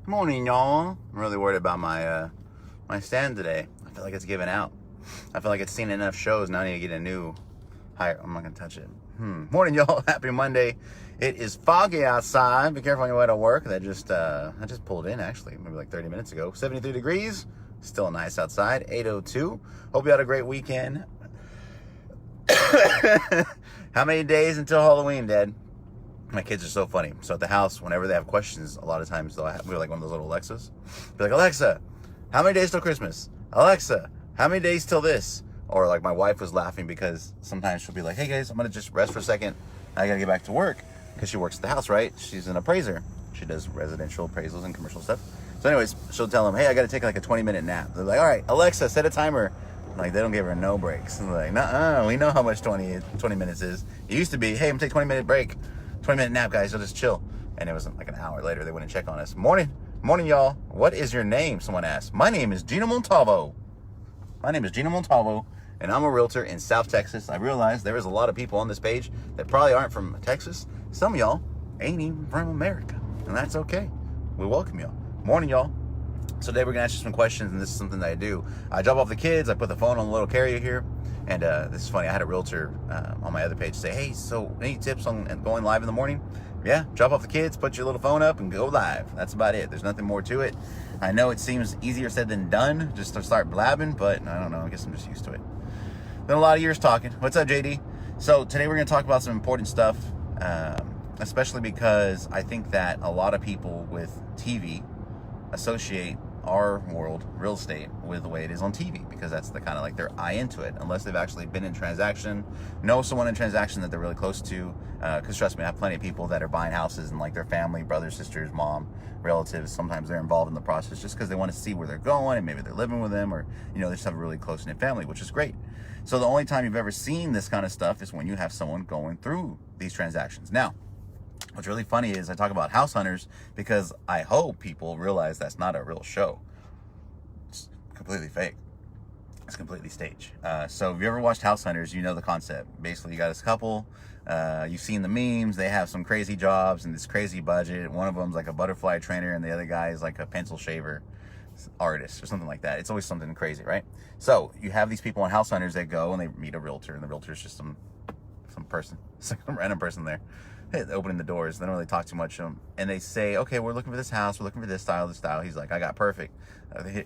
Good morning, y'all. I'm really worried about my stand today. I feel like it's giving out. I feel like it's seen enough shows. Now I need to get a new higher. I'm not gonna touch it. Morning, y'all. Happy Monday. It is foggy outside. Be careful on your way to work. I just pulled in actually, maybe like 30 minutes ago. 73 degrees. Still nice outside. 8:02. Hope you had a great weekend. How many days until Halloween, Dad? My kids are so funny. So at the house, whenever they have questions, a lot of times we're like one of those little Alexas. Be like, Alexa, how many days till Christmas? Alexa, how many days till this? Or like my wife was laughing because sometimes she'll be like, hey guys, I'm going to just rest for a second. I got to get back to work because she works at the house, right? She's an appraiser. She does residential appraisals and commercial stuff. So anyways, she'll tell them, hey, I got to take like a 20-minute nap. They're like, all right, Alexa, set a timer. Like, they don't give her no breaks. And they're like, nuh-uh, we know how much 20 minutes is. It used to be, hey, I'm going to take a 20-minute break. 20-minute nap, guys. You'll just chill. And it wasn't like an hour later. They wouldn't check on us. Morning, y'all. What is your name? Someone asked. My name is Gino Montalvo. And I'm a realtor in South Texas. I realize there is a lot of people on this page that probably aren't from Texas. Some of y'all ain't even from America. And that's okay. We welcome y'all. Morning, y'all. So today we're going to answer some questions, and this is something that I do. I drop off the kids. I put the phone on the little carrier here. And this is funny. I had a realtor on my other page say, hey, so any tips on going live in the morning? Yeah, drop off the kids, put your little phone up, and go live. That's about it. There's nothing more to it. I know it seems easier said than done just to start blabbing, but I don't know. I guess I'm just used to it. Been a lot of years talking. What's up, JD? So today we're going to talk about some important stuff, especially because I think that a lot of people with TV associate our world, real estate, with the way it is on TV, because that's the kind of like their eye into it, unless they've actually been in transaction, know someone in transaction that they're really close to, because trust me, I have plenty of people that are buying houses and like their family, brothers, sisters, mom, relatives, sometimes they're involved in the process just because they want to see where they're going, and maybe they're living with them, or they just have a really close-knit family, which is great. So the only time you've ever seen this kind of stuff is when you have someone going through these transactions. Now, what's really funny is I talk about house hunters because I hope people realize that's not a real show. It's completely fake. It's completely staged. So if you ever watched House Hunters, you know the concept. Basically, you got this couple. You've seen the memes. They have some crazy jobs and this crazy budget. One of them's like a butterfly trainer, and the other guy is like a pencil shaver artist or something like that. It's always something crazy, right? So you have these people on House Hunters that go and they meet a realtor, and the realtor is just some person, some random person there, opening the doors. They don't really talk too much to them, and they say, okay, we're looking for this house, we're looking for this style. He's like, I got perfect.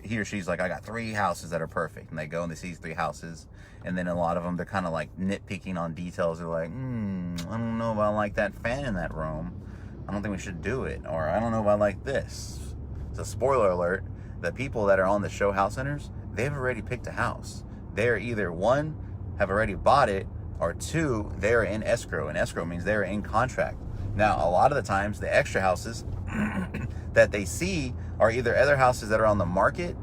He or she's like, I got 3 houses that are perfect. And they go and they see these 3 houses, and then a lot of them, they're kind of like nitpicking on details. They're like, I don't know if I like that fan in that room. I don't think we should do it. Or I don't know if I like this. So spoiler alert, the people that are on the show House Hunters, they've already picked a house. They're either 1, have already bought it, or 2, they're in escrow. And escrow means they're in contract. Now, a lot of the times, the extra houses that they see are either other houses that are on the market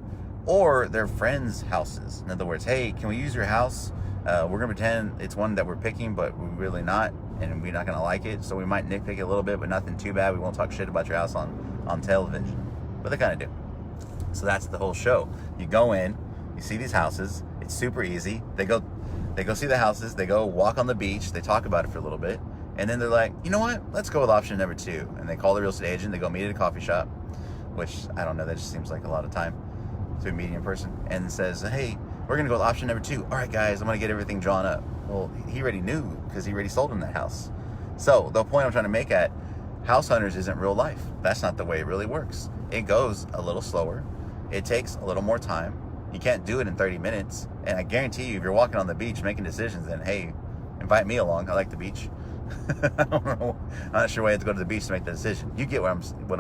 or their friends' houses. In other words, hey, can we use your house? We're going to pretend it's one that we're picking, but we're really not, and we're not going to like it. So we might nitpick it a little bit, but nothing too bad. We won't talk shit about your house on television. But they kind of do. So that's the whole show. You go in, you see these houses. It's super easy. They go see the houses. They go walk on the beach. They talk about it for a little bit. And then they're like, you know what? Let's go with option number 2. And they call the real estate agent. They go meet at a coffee shop, which I don't know. That just seems like a lot of time to meet in person. And says, hey, we're going to go with option number 2. All right, guys, I'm going to get everything drawn up. Well, he already knew because he already sold him that house. So the point I'm trying to make at House Hunters isn't real life. That's not the way it really works. It goes a little slower. It takes a little more time. You can't do it in 30 minutes. And I guarantee you, if you're walking on the beach making decisions, then hey, invite me along. I like the beach. I don't know. I'm not sure why you have to go to the beach to make the decision. You get what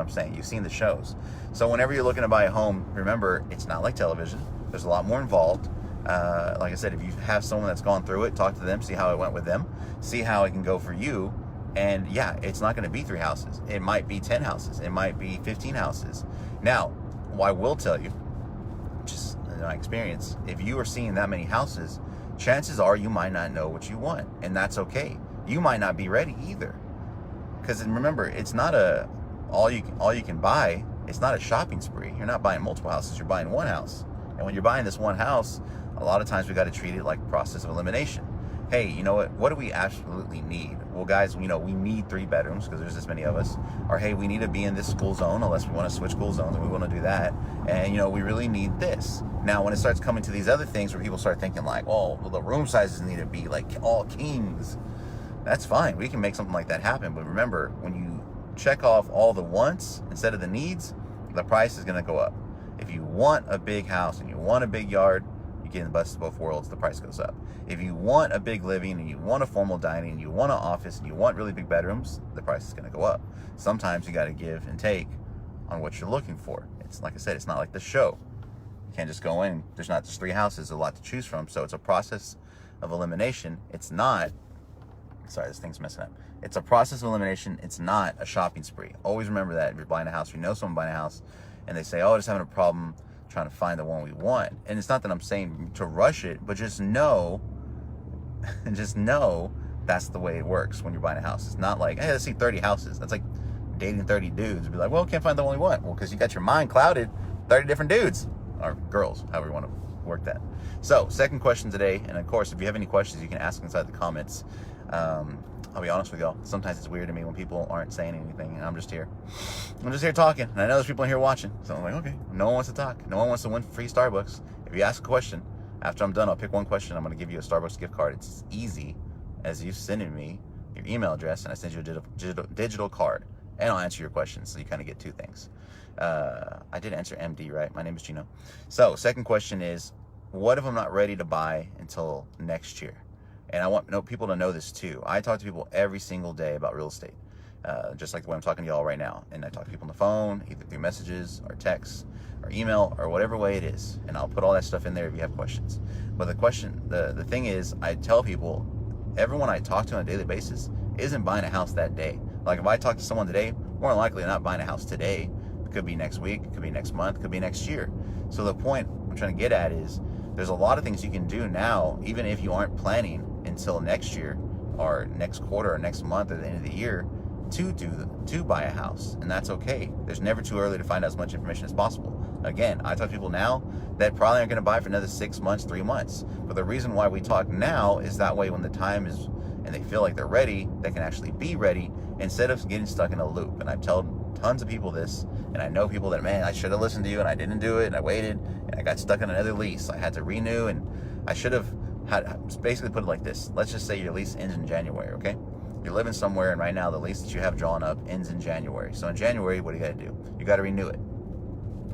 I'm saying. You've seen the shows. So whenever you're looking to buy a home, remember, it's not like television. There's a lot more involved. Like I said, if you have someone that's gone through it, talk to them, see how it went with them, see how it can go for you. And yeah, it's not going to be 3 houses. It might be 10 houses. It might be 15 houses. Now, I will tell you, just in my experience, if you are seeing that many houses, chances are you might not know what you want, and that's okay. You might not be ready either, because remember, it's not all you can buy. It's not a shopping spree. You're not buying multiple houses. You're buying 1 house, and when you're buying this 1 house, a lot of times we got to treat it like a process of elimination. hey, you know what do we absolutely need? Well, guys, we need 3 bedrooms because there's this many of us. Or, hey, we need to be in this school zone unless we want to switch school zones, and we want to do that. And, we really need this. Now, when it starts coming to these other things where people start thinking like, oh, well, the room sizes need to be like all kings, that's fine. We can make something like that happen. But remember, when you check off all the wants instead of the needs, the price is going to go up. If you want a big house and you want a big yard, you get in the best of both worlds, the price goes up. If you want a big living and you want a formal dining and you want an office and you want really big bedrooms, the price is going to go up. Sometimes you got to give and take on what you're looking for. It's like I said, it's not like the show. You can't just go in. There's not just 3 houses, a lot to choose from. So it's a process of elimination. It's not, sorry, this thing's messing up. It's a process of elimination. It's not a shopping spree. Always remember that if you're buying a house, you know someone buying a house and they say, oh, just having a problem trying to find the one we want. And it's not that I'm saying to rush it, but just know that's the way it works when you're buying a house. It's not like, hey, let's see 30 houses. That's like dating 30 dudes. Be like, well, can't find the one we want. Well, because you got your mind clouded, 30 different dudes or girls, however you want to work that. So, second question today, and of course, if you have any questions, you can ask inside the comments. I'll be honest with y'all. Sometimes it's weird to me when people aren't saying anything, and I'm just here talking. And I know there's people in here watching, so I'm like, okay, no one wants to talk. No one wants to win free Starbucks. If you ask a question, after I'm done, I'll pick one question. I'm going to give you a Starbucks gift card. It's as easy as you sending me your email address, and I send you a digital card, and I'll answer your questions. So you kind of get 2 things. I did answer MD, right? My name is Gino. So, second question is, what if I'm not ready to buy until next year? And I want people to know this too. I talk to people every single day about real estate, just like the way I'm talking to y'all right now. And I talk to people on the phone, either through messages or texts or email or whatever way it is. And I'll put all that stuff in there if you have questions. But the thing is, I tell people, everyone I talk to on a daily basis isn't buying a house that day. Like if I talk to someone today, more than likely they're not buying a house today. It could be next week, it could be next month, it could be next year. So the point I'm trying to get at is, there's a lot of things you can do now, even if you aren't planning until next year or next quarter or next month or the end of the year to buy a house. And that's okay. There's never too early to find out as much information as possible. Again, I talk to people now that probably aren't going to buy for another 6 months, 3 months. But the reason why we talk now is that way when the time is and they feel like they're ready, they can actually be ready instead of getting stuck in a loop. And I've told tons of people this, and I know people that, man, I should have listened to you and I didn't do it, and I waited and I got stuck in another lease. I had to renew, and I should have basically put it like this. Let's just say your lease ends in January, okay? You're living somewhere, and right now the lease that you have drawn up ends in January. So in January, what do you got to do? You got to renew it.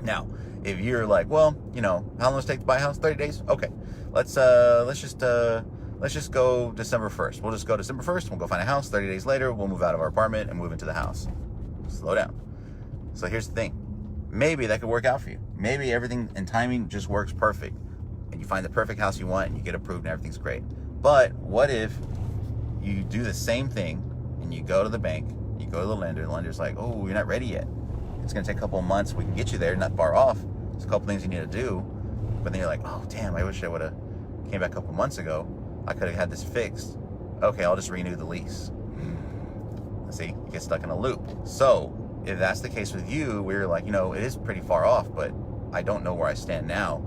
Now, if you're like, well, how long does it take to buy a house? 30 days? Okay. Let's just go December 1st. We'll just go December 1st. We'll go find a house. 30 days later, we'll move out of our apartment and move into the house. Slow down. So here's the thing. Maybe that could work out for you. Maybe everything and timing just works perfect, and you find the perfect house you want and you get approved and everything's great. But what if you do the same thing and you go to the bank, you go to the lender, and the lender's like, oh, you're not ready yet. It's going to take a couple of months. We can get you there, not far off. There's a couple things you need to do. But then you're like, oh, damn, I wish I would have came back a couple months ago. I could have had this fixed. Okay, I'll just renew the lease. See, you get stuck in a loop. So if that's the case with you, where you're like, it is pretty far off, but I don't know where I stand now.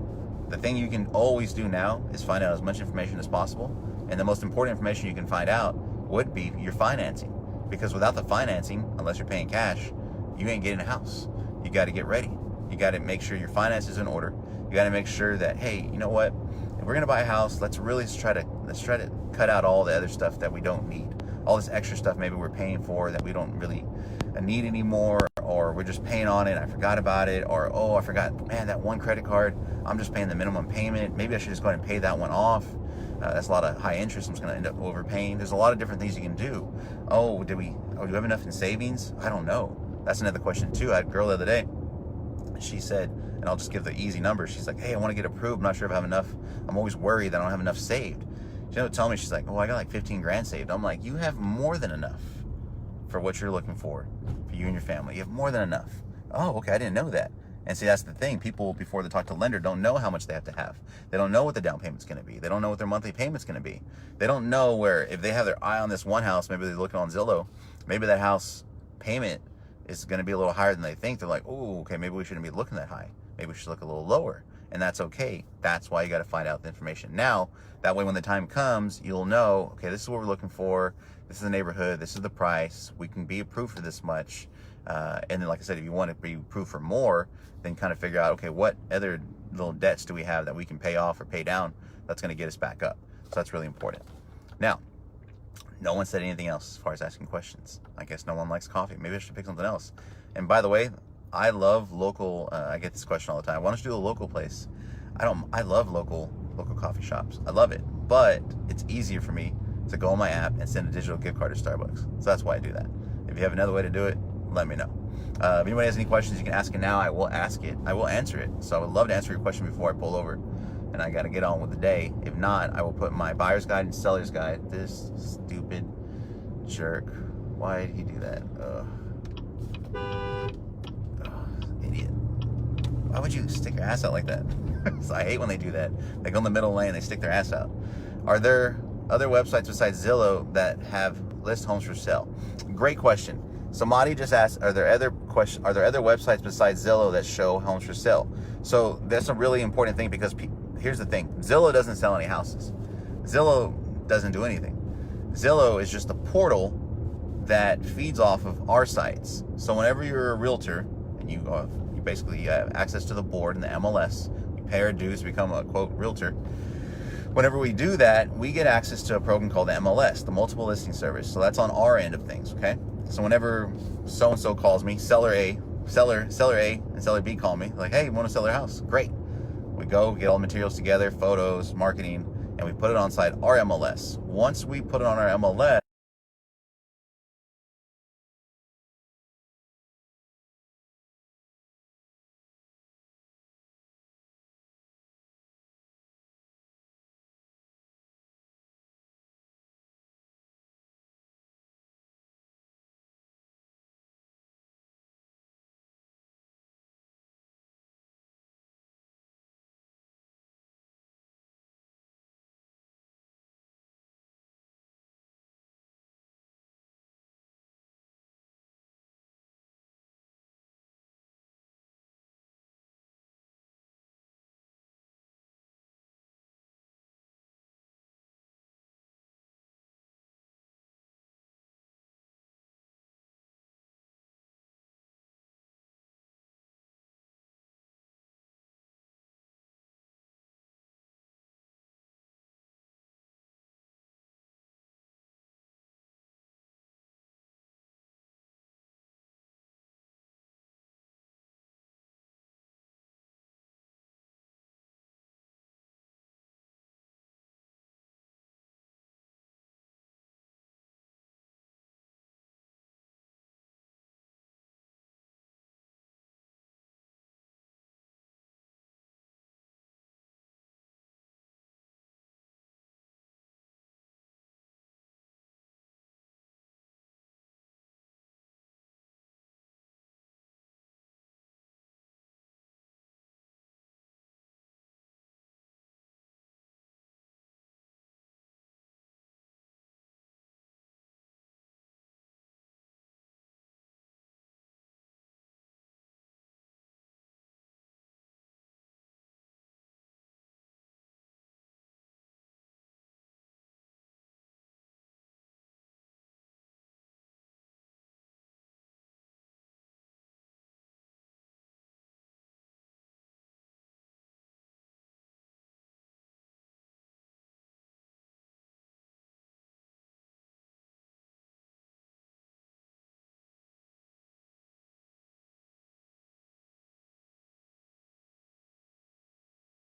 The thing you can always do now is find out as much information as possible. And the most important information you can find out would be your financing. Because without the financing, unless you're paying cash, you ain't getting a house. You got to get ready. You got to make sure your finances are in order. You got to make sure that, hey, you know what? If we're going to buy a house, let's try to cut out all the other stuff that we don't need. All this extra stuff maybe we're paying for that we don't really need anymore, or we're just paying on it, I forgot about it, or, oh, I forgot, man, that one credit card, I'm just paying the minimum payment. Maybe I should just go ahead and pay that one off. That's a lot of high interest. I'm just going to end up overpaying. There's a lot of different things you can do. Oh, do we have enough in savings? I don't know. That's another question too. I had a girl the other day. She said, and I'll just give the easy number. She's like, hey, I want to get approved. I'm not sure if I have enough. I'm always worried that I don't have enough saved. She ended up telling me, she's like, oh, I got like 15 grand saved. I'm like, you have more than enough for what you're looking for you and your family. You have more than enough. Oh, okay, I didn't know that. And see, that's the thing. People, before they talk to lender, don't know how much they have to have. They don't know what the down payment's going to be. They don't know what their monthly payment's going to be. They don't know where, if they have their eye on this one house, maybe they're looking on Zillow, maybe that house payment is going to be a little higher than they think. They're like, oh, okay, maybe we shouldn't be looking that high. maybe we should look a little lower. And that's okay. That's why you got to find out the information now. That way, when the time comes, you'll know, okay, this is what we're looking for. This is the neighborhood. This is the price. We can be approved for this much. And then, like I said, if you want to be approved for more, then kind of figure out, okay, what other little debts do we have that we can pay off or pay down that's going to get us back up. So that's really important. Now, no one said anything else as far as asking questions. I guess no one likes coffee. Maybe I should pick something else. And by the way, I love local. I get this question all the time. Why don't you do a local place? I love local coffee shops. I love it, but it's easier for me to go on my app and send a digital gift card to Starbucks. So that's why I do that. If you have another way to do it, let me know. If anybody has any questions, you can ask it now. I will ask it. I will answer it. So I would love to answer your question before I pull over. And I got to get on with the day. If not, I will put my buyer's guide and seller's guide. This stupid jerk. Why did he do that? Idiot. Why would you stick your ass out like that? So I hate when they do that. They go in the middle lane, they stick their ass out. Are there other websites besides Zillow that have list homes for sale? Great question. Somebody just asked, are there other websites besides Zillow that show homes for sale? So that's a really important thing, because here's the thing. Zillow doesn't sell any houses. Zillow doesn't do anything. Zillow is just a portal that feeds off of our sites. So whenever you're a realtor and you basically have access to the board and the MLS, we pay our dues to become a quote realtor. Whenever we do that, we get access to a program called the MLS, the multiple listing service. So that's on our end of things, okay? So whenever so-and-so calls me, seller A and seller B call me, like, hey, you want to sell their house? Great. We go, get all the materials together, photos, marketing, and we put it on site our MLS. Once we put it on our MLS,